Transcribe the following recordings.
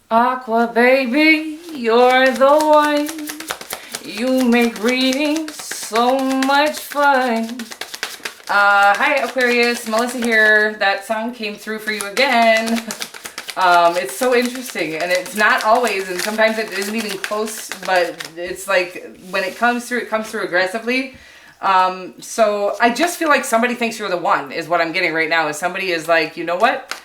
Aqua baby, you're the one. You make reading so much fun. Hi Aquarius, Melissa here. That song came through for you again. It's so interesting, and it's not always, and sometimes it isn't even close, but it's like when it comes through aggressively. So I just feel like somebody thinks you're the one is what I'm getting right now. Is somebody is like, you know what?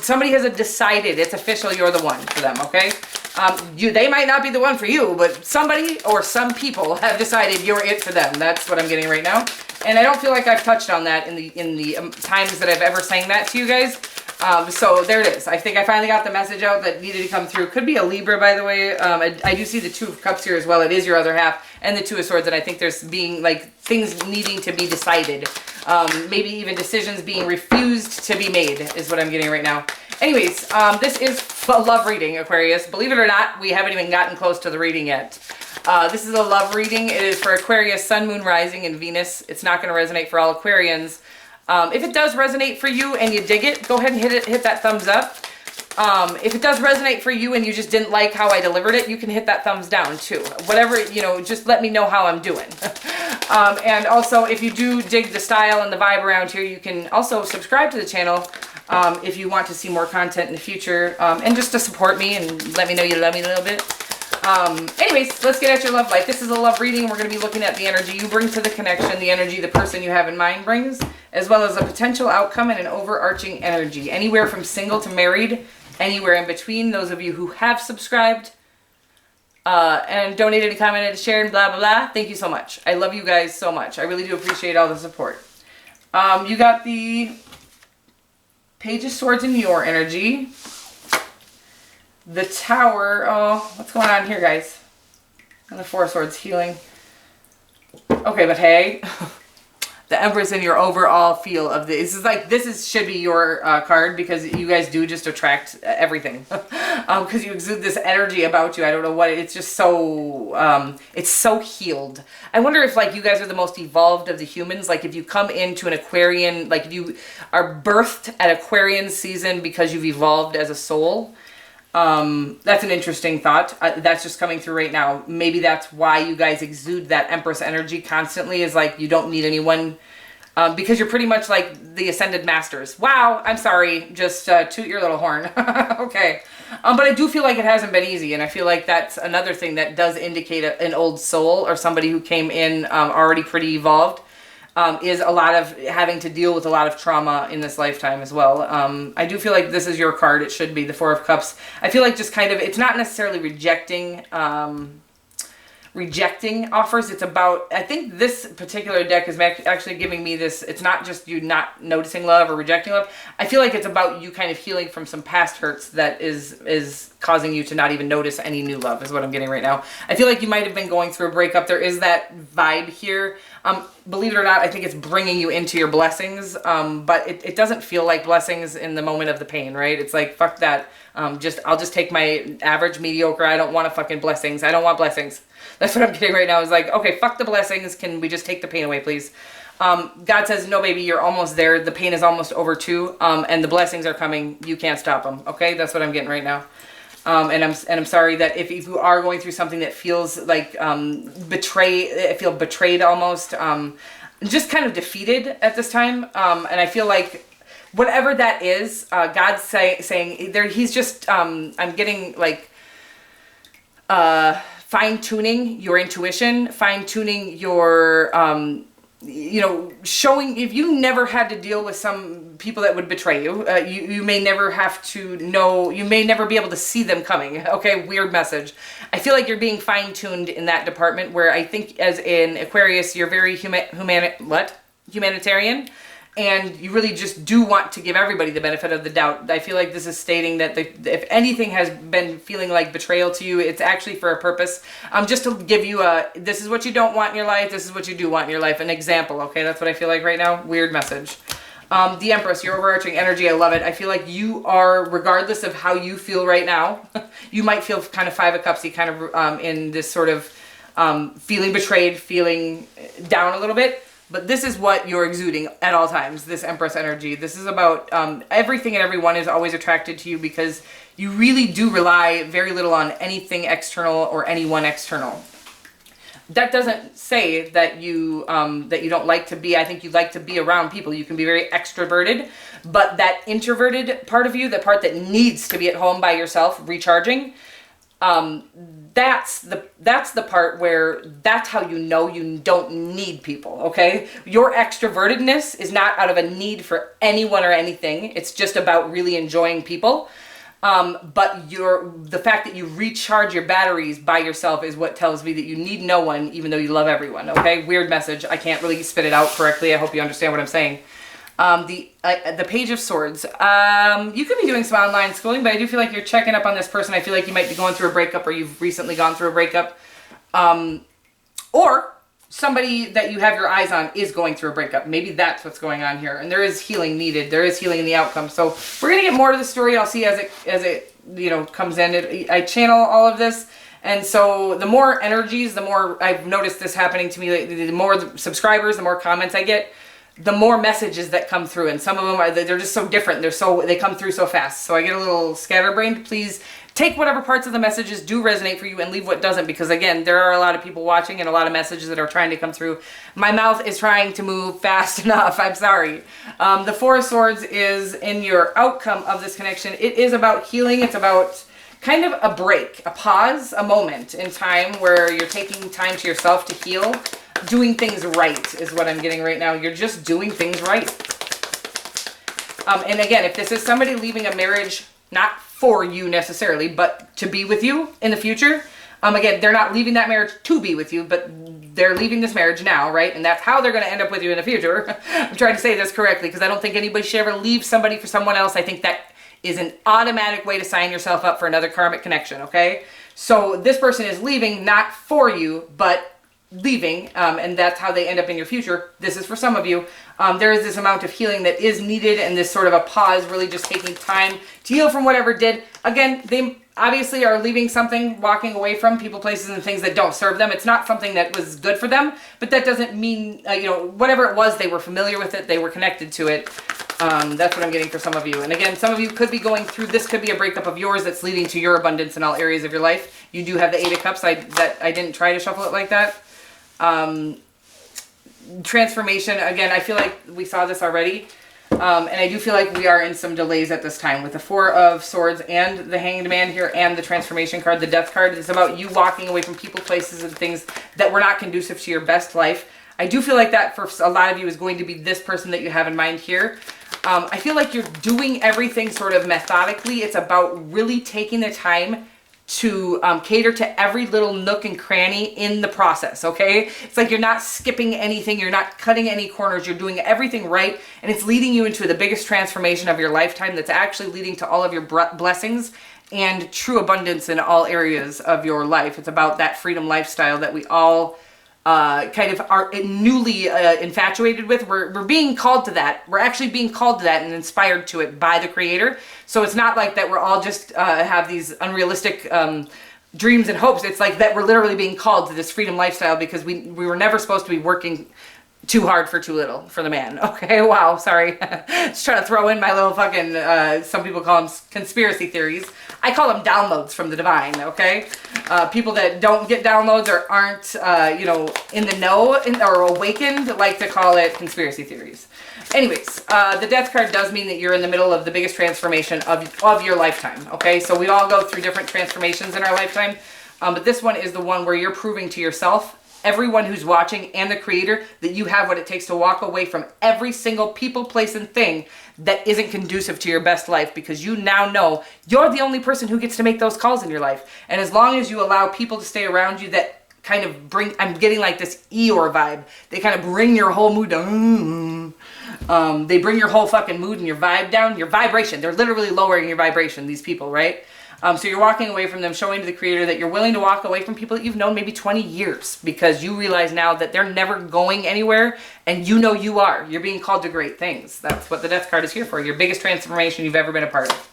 Somebody has decided, it's official, you're the one for them, okay? They might not be the one for you, but somebody or some people have decided you're it for them. That's what I'm getting right now. And I don't feel like I've touched on that in the times that I've ever sang that to you guys. So there it is. I think I finally got the message out that needed to come through. Could be a Libra, by the way. I do see the Two of Cups here as well. It is your other half, and the Two of Swords, and I think there's being like things needing to be decided. Maybe even decisions being refused to be made is what I'm getting right now. Anyways, this is a love reading, Aquarius. Believe it or not, we haven't even gotten close to the reading yet. This is a love reading. It is for Aquarius, Sun, Moon, Rising, and Venus. It's not going to resonate for all Aquarians. If it does resonate for you and you dig it, go ahead and hit that thumbs up. If it does resonate for you and you just didn't like how I delivered it, you can hit that thumbs down too. Whatever, just let me know how I'm doing. And also, if you do dig the style and the vibe around here, you can also subscribe to the channel if you want to see more content in the future, and just to support me and let me know you love me a little bit. Anyways, let's get at your love life. This is a love reading. We're going to be looking at the energy you bring to the connection, the energy the person you have in mind brings, as well as a potential outcome and an overarching energy. Anywhere from single to married, anywhere in between. Those of you who have subscribed and donated and commented and shared, blah, blah, blah. Thank you so much. I love you guys so much. I really do appreciate all the support. You got the Page of Swords in your energy. The Tower. Oh, what's going on here, guys? And the Four of Swords, healing. Okay, but hey, the Empress in your overall feel of this is like, should be your card, because you guys do just attract everything. Because you exude this energy about you. I don't know what, it's just so, it's so healed. I wonder if like you guys are the most evolved of the humans. Like if you come into an Aquarian, like if you are birthed at Aquarian season because you've evolved as a soul. That's an interesting thought. That's just coming through right now. Maybe that's why you guys exude that Empress energy constantly, is like you don't need anyone, because you're pretty much like the Ascended Masters. Wow, I'm sorry, just toot your little horn. Okay. But I do feel like it hasn't been easy, and I feel like that's another thing that does indicate an old soul or somebody who came in already pretty evolved. Is a lot of having to deal with a lot of trauma in this lifetime as well. I do feel like this is your card. It should be the Four of Cups. I feel like just kind of, it's not necessarily rejecting offers. It's about, I think this particular deck is actually giving me this, it's not just you not noticing love or rejecting love. I feel like it's about you kind of healing from some past hurts that is causing you to not even notice any new love, is what I'm getting right now. I feel like you might have been going through a breakup. There is that vibe here. Believe it or not, I think it's bringing you into your blessings, but it doesn't feel like blessings in the moment of the pain, right? It's like, fuck that. I'll just take my average, mediocre, I don't want a fucking blessings. I don't want blessings. That's what I'm getting right now. Is like, okay, fuck the blessings. Can we just take the pain away, please? God says, no, baby, you're almost there. The pain is almost over too, and the blessings are coming. You can't stop them, okay? That's what I'm getting right now. And I'm sorry that if you are going through something that feels like I feel betrayed almost, just kind of defeated at this time. And I feel like whatever that is, God's saying there. He's just I'm getting like fine-tuning your intuition, fine-tuning your showing, if you never had to deal with some people that would betray you, you may never have to know, you may never be able to see them coming. Okay, weird message. I feel like you're being fine-tuned in that department, where I think as in Aquarius, you're very humanitarian, and you really just do want to give everybody the benefit of the doubt. I feel like this is stating that if anything has been feeling like betrayal to you, it's actually for a purpose. Just to give you this is what you don't want in your life, this is what you do want in your life, an example, okay? That's what I feel like right now. Weird message. The Empress, your overarching energy, I love it. I feel like you are, regardless of how you feel right now, you might feel kind of Five of Cups-y, kind of in this sort of feeling betrayed, feeling down a little bit. but this is what you're exuding at all times, this Empress energy. This is about everything and everyone is always attracted to you because you really do rely very little on anything external or anyone external. That doesn't say that you don't like to be, I think you like to be around people. You can be very extroverted, but that introverted part of you, the part that needs to be at home by yourself, recharging, that's the part where that's how you know you don't need people, okay? Your extrovertedness is not out of a need for anyone or anything. It's just about really enjoying people. But the fact that you recharge your batteries by yourself is what tells me that you need no one, even though you love everyone, okay? Weird message. I can't really spit it out correctly. I hope you understand what I'm saying. The Page of Swords. You could be doing some online schooling, but I do feel like you're checking up on this person. I feel like you might be going through a breakup, or you've recently gone through a breakup. Or somebody that you have your eyes on is going through a breakup. Maybe that's what's going on here. And there is healing needed. There is healing in the outcome. So we're going to get more to the story. I'll see as it comes in. I channel all of this. And so the more energies, the more I've noticed this happening to me lately, the more subscribers, the more comments I get, the more messages that come through. And some of them they're just so different. They come through so fast. So I get a little scatterbrained. Please take whatever parts of the messages do resonate for you and leave what doesn't, because again, there are a lot of people watching and a lot of messages that are trying to come through. My mouth is trying to move fast enough. I'm sorry. The Four of Swords is in your outcome of this connection. It is about healing. It's about kind of a break, a pause, a moment in time where you're taking time to yourself to heal. Doing things right is what I'm getting right now. You're just doing things right. And again, if this is somebody leaving a marriage, not for you necessarily, but to be with you in the future, again, they're not leaving that marriage to be with you, but they're leaving this marriage now, right? And that's how they're going to end up with you in the future. I'm trying to say this correctly because I don't think anybody should ever leave somebody for someone else. I think that is an automatic way to sign yourself up for another karmic connection, okay? So this person is leaving not for you, but leaving, and that's how they end up in your future. This is for some of you. There is this amount of healing that is needed, and this sort of a pause, really just taking time to heal from whatever did. Again, they obviously are leaving something, walking away from people, places, and things that don't serve them. It's not something that was good for them, but that doesn't mean, whatever it was, they were familiar with it, they were connected to it. That's what I'm getting for some of you. And again, some of you could be going through, this could be a breakup of yours that's leading to your abundance in all areas of your life. You do have the Eight of Cups. I didn't try to shuffle it like that. Transformation, again, I feel like we saw this already, and I do feel like we are in some delays at this time with the Four of Swords and the Hanged Man here and the Transformation card, the Death card. It's about you walking away from people, places, and things that were not conducive to your best life. I do feel like that for a lot of you is going to be this person that you have in mind here. I feel like you're doing everything sort of methodically. It's about really taking the time to cater to every little nook and cranny in the process, okay? It's like you're not skipping anything, you're not cutting any corners, you're doing everything right, and it's leading you into the biggest transformation of your lifetime that's actually leading to all of your blessings and true abundance in all areas of your life. It's about that freedom lifestyle that we all kind of are newly infatuated with. We're being called to that. We're actually being called to that and inspired to it by the Creator. So it's not like that we're all just have these unrealistic dreams and hopes. It's like that we're literally being called to this freedom lifestyle because we were never supposed to be working too hard for too little for the man. Okay, wow, sorry. Just trying to throw in my little fucking, some people call them conspiracy theories. I call them downloads from the divine, okay? People that don't get downloads or aren't, in the know or awakened like to call it conspiracy theories. Anyways, the Death card does mean that you're in the middle of the biggest transformation of your lifetime, okay? So we all go through different transformations in our lifetime, but this one is the one where you're proving to yourself, everyone who's watching, and the Creator, that you have what it takes to walk away from every single people, place, and thing that isn't conducive to your best life, because you now know you're the only person who gets to make those calls in your life. And as long as you allow people to stay around you that kind of bring, I'm getting like this Eeyore vibe, they kind of bring your whole mood down. They bring your whole fucking mood and your vibe down, your vibration. They're literally lowering your vibration, these people, right? So you're walking away from them, showing to the Creator that you're willing to walk away from people that you've known maybe 20 years because you realize now that they're never going anywhere, and you know you are. You're being called to great things. That's what the Death card is here for, your biggest transformation you've ever been a part of.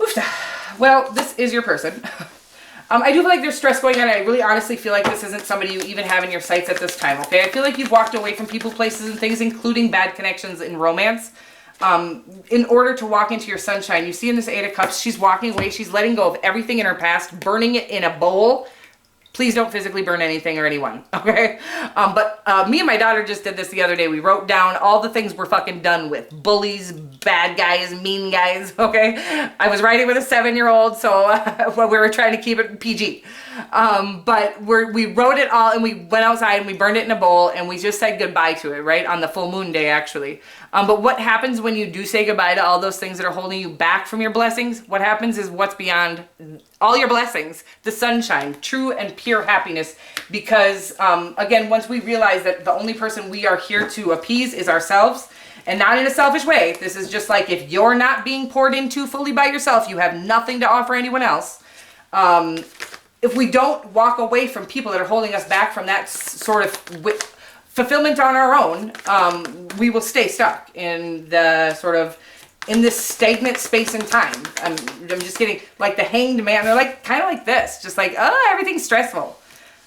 Oof. Well, this is your person. I do feel like there's stress going on. I really honestly feel like this isn't somebody you even have in your sights at this time, okay? I feel like you've walked away from people, places, and things, including bad connections in romance, in order to walk into your sunshine. You see in this Eight of Cups, she's walking away. She's letting go of everything in her past, burning it in a bowl. Please don't physically burn anything or anyone, okay? But me and my daughter just did this the other day. We wrote down all the things we're fucking done with. Bullies, bad guys, mean guys, okay? I was writing with a 7-year-old, so we were trying to keep it PG. But we wrote it all, and we went outside and we burned it in a bowl, and we just said goodbye to it, right? On the full moon day, actually. But what happens when you do say goodbye to all those things that are holding you back from your blessings? What happens is what's beyond all your blessings, the sunshine, true and pure happiness. Because, again, once we realize that the only person we are here to appease is ourselves, and not in a selfish way. This is just like, if you're not being poured into fully by yourself, you have nothing to offer anyone else. If we don't walk away from people that are holding us back from that sort of fulfillment on our own, we will stay stuck in the sort of, in this stagnant space and time. I'm just kidding. Like the Hanged Man, they're like, kind of like this, just like, oh, everything's stressful.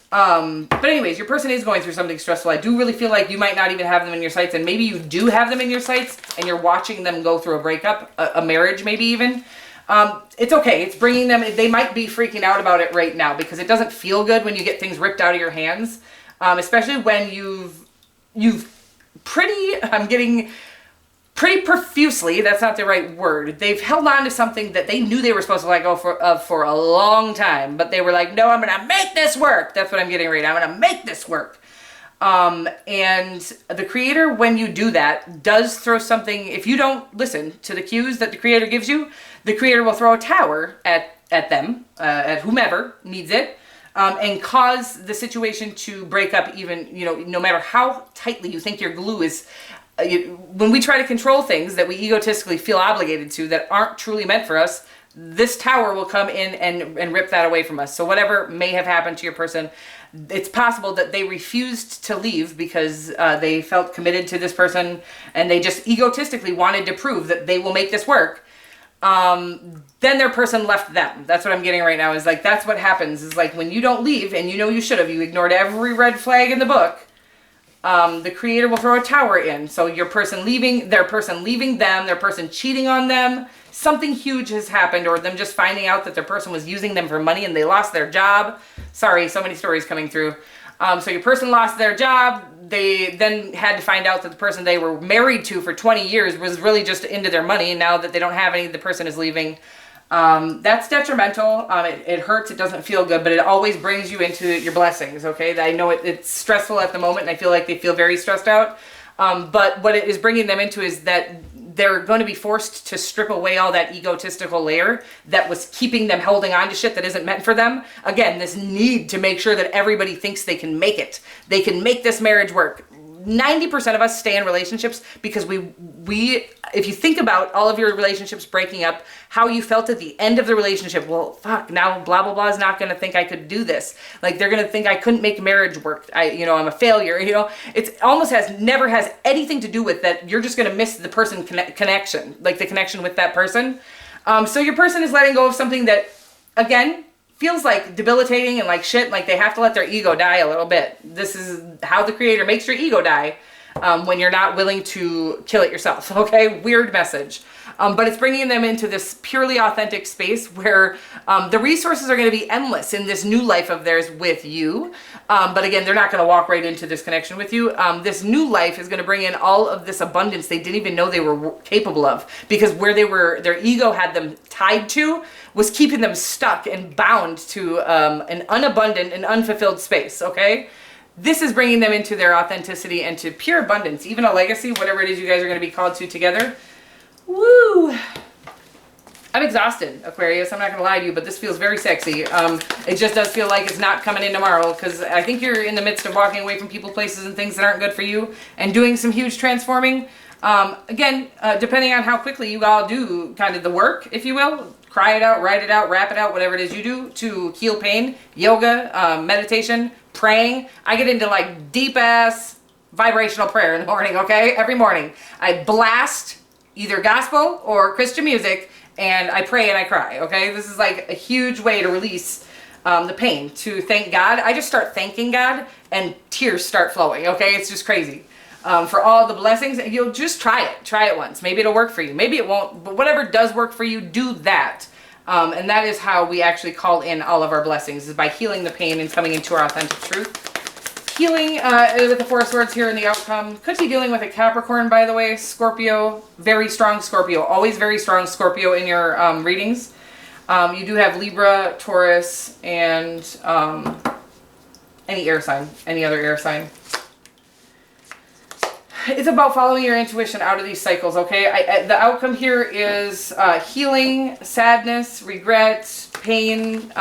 But anyways, your person is going through something stressful. I do really feel like you might not even have them in your sights, and maybe you do have them in your sights, and you're watching them go through a breakup, a marriage maybe even. It's okay. It's bringing them, they might be freaking out about it right now, because it doesn't feel good when you get things ripped out of your hands. Especially when you've I'm getting pretty profusely, that's not the right word. They've held on to something that they knew they were supposed to let go for a long time, but they were like, no, I'm going to make this work. That's what I'm getting right now. I'm going to make this work. And the creator, when you do that, does throw something. If you don't listen to the cues that the creator gives you, the creator will throw a tower at them, at whomever needs it. And cause the situation to break up, even, no matter how tightly you think your glue is. When we try to control things that we egotistically feel obligated to that aren't truly meant for us, this tower will come in and rip that away from us. So whatever may have happened to your person, it's possible that they refused to leave because they felt committed to this person, and they just egotistically wanted to prove that they will make this work. Then their person left them. That's what I'm getting right now, is like, that's what happens, is like, when you don't leave, and you should have, you ignored every red flag in the book, the creator will throw a tower in. So your person leaving, their person leaving them, their person cheating on them, something huge has happened, or them just finding out that their person was using them for money and they lost their job. Sorry, so many stories coming through. So your person lost their job. They then had to find out that the person they were married to for 20 years was really just into their money. And now that they don't have any, the person is leaving. That's detrimental. It hurts. It doesn't feel good, but it always brings you into your blessings. Okay. I know it's stressful at the moment, and I feel like they feel very stressed out. But what it is bringing them into is that they're going to be forced to strip away all that egotistical layer that was keeping them holding on to shit that isn't meant for them. Again, this need to make sure that everybody thinks they can make it. They can make this marriage work. 90% of us stay in relationships because we if you think about all of your relationships breaking up, how you felt at the end of the relationship, well, fuck, now blah, blah, blah is not going to think I could do this. Like, they're going to think I couldn't make marriage work. I'm a failure. It's almost never has anything to do with that. You're just going to miss the person connection, like the connection with that person. So your person is letting go of something that, again, feels like debilitating and like shit, like they have to let their ego die a little bit. This is how the creator makes your ego die, when you're not willing to kill it yourself, okay? Weird message. But it's bringing them into this purely authentic space where the resources are going to be endless in this new life of theirs with you. But again, they're not going to walk right into this connection with you. This new life is going to bring in all of this abundance they didn't even know they were capable of, because where their ego had them tied to was keeping them stuck and bound to an unabundant and unfulfilled space, okay? This is bringing them into their authenticity and to pure abundance, even a legacy, whatever it is you guys are going to be called to together. Woo! I'm exhausted, Aquarius. I'm not going to lie to you, but this feels very sexy. It just does feel like it's not coming in tomorrow, because I think you're in the midst of walking away from people, places, and things that aren't good for you and doing some huge transforming. Again, depending on how quickly you all do kind of the work, if you will, cry it out, write it out, rap it out, whatever it is you do to heal pain, yoga, meditation, praying. I get into like deep ass vibrational prayer in the morning, okay? Every morning. I blast either gospel or Christian music, and I pray and I cry, okay? This is like a huge way to release the pain, to thank God. I just start thanking God and tears start flowing, okay? It's just crazy. For all the blessings, you'll just try it. Try it once. Maybe it'll work for you. Maybe it won't, but whatever does work for you, do that. And that is how we actually call in all of our blessings, is by healing the pain and coming into our authentic truth. Healing with the Four of Swords here in the outcome. Could be dealing with a Capricorn, by the way. Scorpio. Very strong Scorpio. Always very strong Scorpio in your readings. You do have Libra, Taurus, and any air sign. Any other air sign. It's about following your intuition out of these cycles, okay? The outcome here is healing, sadness, regret, pain,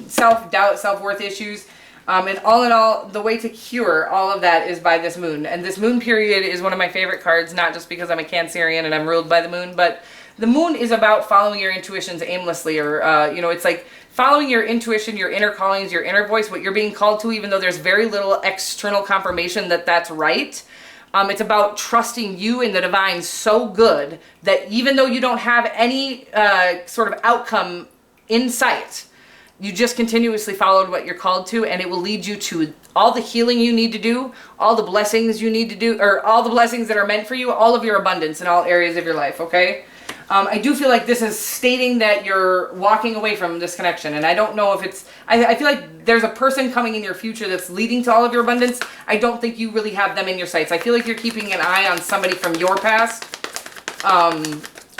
self-doubt, self-worth issues. And all in all, the way to cure all of that is by this moon. And this moon period is one of my favorite cards, not just because I'm a Cancerian and I'm ruled by the moon, but the moon is about following your intuitions aimlessly, or, you know, it's like following your intuition, your inner callings, your inner voice, what you're being called to, even though there's very little external confirmation that that's right. It's about trusting you and the divine so good that even though you don't have any sort of outcome in sight, you just continuously followed what you're called to, and it will lead you to all the healing you need to do, all the blessings you need to do, or all the blessings that are meant for you, all of your abundance in all areas of your life, okay? I do feel like this is stating that you're walking away from this connection, and I don't know if it's, I feel like there's a person coming in your future that's leading to all of your abundance. I don't think you really have them in your sights. I feel like you're keeping an eye on somebody from your past,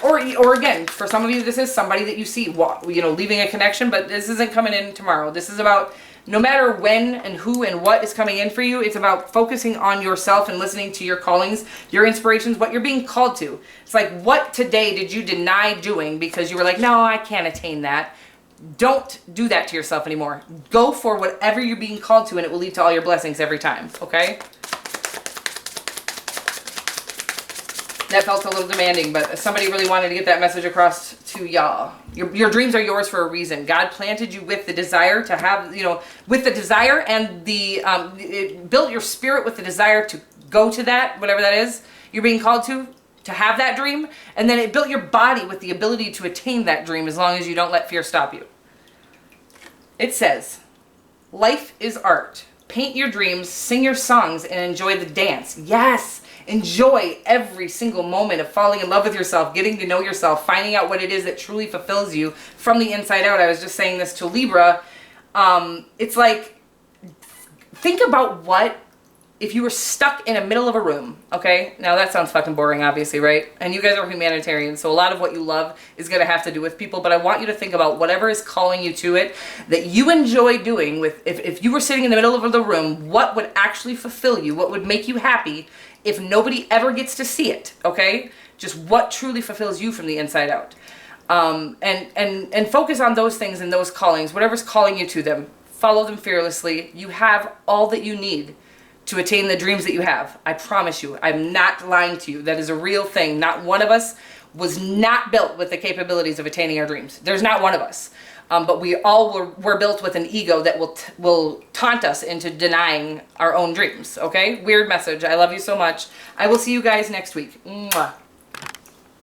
or again, for some of you, this is somebody that you see, you know, leaving a connection, but this isn't coming in tomorrow. This is about, no matter when and who and what is coming in for you, it's about focusing on yourself and listening to your callings, your inspirations, what you're being called to. It's like, what today did you deny doing because you were like, no, I can't attain that. Don't do that to yourself anymore. Go for whatever you're being called to, and it will lead to all your blessings every time, okay? That felt a little demanding, but somebody really wanted to get that message across to y'all. Your dreams are yours for a reason. God planted you with the desire to have, you know, with the desire, and the, it built your spirit with the desire to go to that, whatever that is, you're being called to have that dream. And then it built your body with the ability to attain that dream, as long as you don't let fear stop you. It says, life is art. Paint your dreams, sing your songs, and enjoy the dance. Yes! Enjoy every single moment of falling in love with yourself, getting to know yourself, finding out what it is that truly fulfills you from the inside out. I was just saying this to Libra. It's like, think about what if you were stuck in the middle of a room, okay? Now that sounds fucking boring, obviously, right? And you guys are humanitarians, so a lot of what you love is going to have to do with people, but I want you to think about whatever is calling you to it that you enjoy doing. With if you were sitting in the middle of the room, what would actually fulfill you? What would make you happy if nobody ever gets to see it, okay? Just what truly fulfills you from the inside out. And focus on those things and those callings, whatever's calling you to them. Follow them fearlessly. You have all that you need to attain the dreams that you have. I promise you. I'm not lying to you. That is a real thing. Not one of us was not built with the capabilities of attaining our dreams. There's not one of us. But we all were built with an ego that will taunt us into denying our own dreams. Okay? Weird message. I love you so much. I will see you guys next week. Mwah.